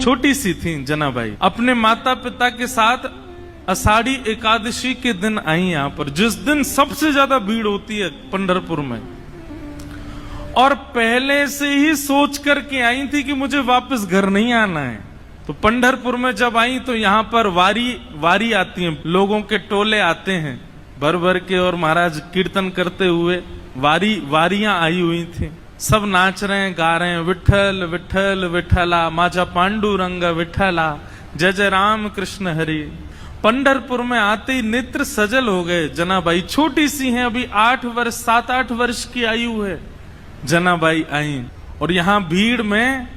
छोटी सी थी जनाबाई, अपने माता पिता के साथ आषाढ़ी एकादशी के दिन आई यहाँ पर, जिस दिन सबसे ज्यादा भीड़ होती है पंढरपुर में। और पहले से ही सोच करके आई थी कि मुझे वापस घर नहीं आना है। तो पंढरपुर में जब आई तो यहाँ पर वारी आती है, लोगों के टोले आते हैं भर भर के, और महाराज कीर्तन करते हुए वारियां आई हुई थी। सब नाच रहे हैं, गा रहे हैं, विठल विठल विठला, माझा पांडुरंग विठला, जय जय राम कृष्ण हरि। पंढरपुर में आते ही नेत्र सजल हो गए। जनाबाई छोटी सी हैं, अभी 7-8 वर्ष की आयु है। जनाबाई आई और यहाँ भीड़ में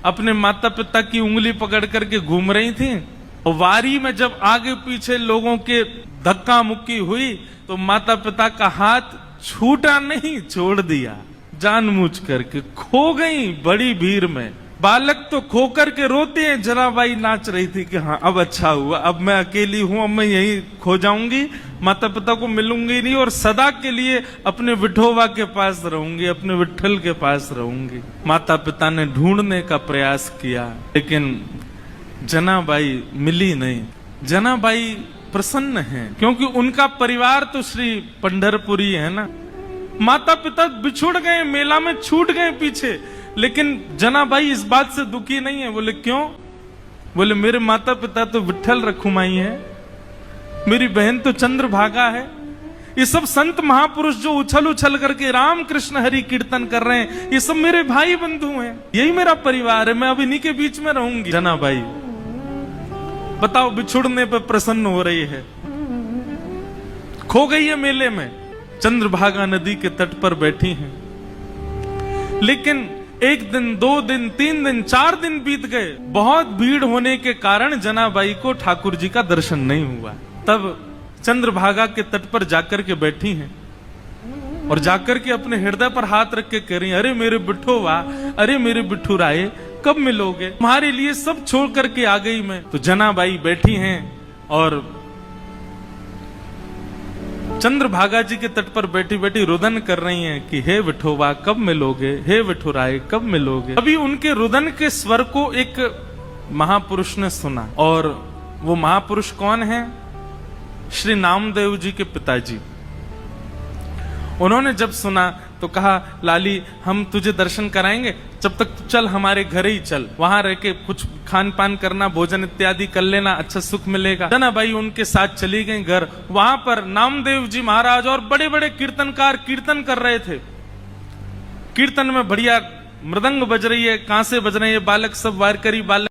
अपने माता पिता की उंगली पकड़ करके घूम रही थी। और वारी में जब आगे पीछे लोगों के धक्का मुक्की हुई तो माता पिता का हाथ छूटा नहीं, छोड़ दिया जानबूझ करके। खो गई बड़ी भीड़ में। बालक तो खो करके रोते हैं। जनाबाई नाच रही थी कि हाँ अब अच्छा हुआ, अब मैं अकेली हूं, अब मैं यहीं खो जाऊंगी, माता पिता को मिलूंगी नहीं और सदा के लिए अपने विठोबा के पास रहूंगी, अपने विठल के पास रहूंगी। माता पिता ने ढूंढने का प्रयास किया लेकिन जनाबाई मिली नहीं। जनाबाई प्रसन्न है क्योंकि उनका परिवार तो श्री पंढरपुरी है ना। माता पिता बिछुड़ गए, मेला में छूट गए पीछे, लेकिन जनाबाई इस बात से दुखी नहीं है। बोले क्यों? बोले मेरे माता पिता तो विठल रखुमाई है, मेरी बहन तो चंद्रभागा है। ये सब संत महापुरुष जो उछल उछल करके राम कृष्ण हरि कीर्तन कर रहे हैं, ये सब मेरे भाई बंधु हैं, यही मेरा परिवार है, मैं अब इन्हीं के बीच में रहूंगी। जनाबाई बताओ, बिछुड़ने पे प्रसन्न हो रही है। खो गई है मेले में, चंद्रभागा नदी के तट पर बैठी हैं। लेकिन 1 दिन 2 दिन 3 दिन 4 दिन बीत गए। बहुत भीड़ होने के कारण जनाबाई को ठाकुर जी का दर्शन नहीं हुआ। तब चंद्रभागा के तट पर जाकर के बैठी हैं और जाकर के अपने हृदय पर हाथ रख के कह रही, अरे मेरे बिठोवा, अरे मेरे बिठुराए, कब मिलोगे? तुम्हारे लिए सब छोड़ करके आ गई मैं। तो जनाबाई बैठी हैं और चंद्रभागा जी के तट पर बैठी बैठी रुदन कर रही हैं कि हे विठोबा कब मिलोगे, हे विठुराए कब मिलोगे। अभी उनके रुदन के स्वर को एक महापुरुष ने सुना। और वो महापुरुष कौन है? श्री नामदेव जी के पिताजी। उन्होंने जब सुना तो कहा, लाली हम तुझे दर्शन कराएंगे, जब तक चल हमारे घर ही चल, वहां रह के कुछ खान पान करना, भोजन इत्यादि कर लेना, अच्छा सुख मिलेगा। जनाबाई उनके साथ चली गई घर। वहां पर नामदेव जी महाराज और बड़े बड़े कीर्तनकार कीर्तन कर रहे थे। कीर्तन में बढ़िया मृदंग बज रही है, कांसे बज रहे हैं, बालक सब वारकरी बालक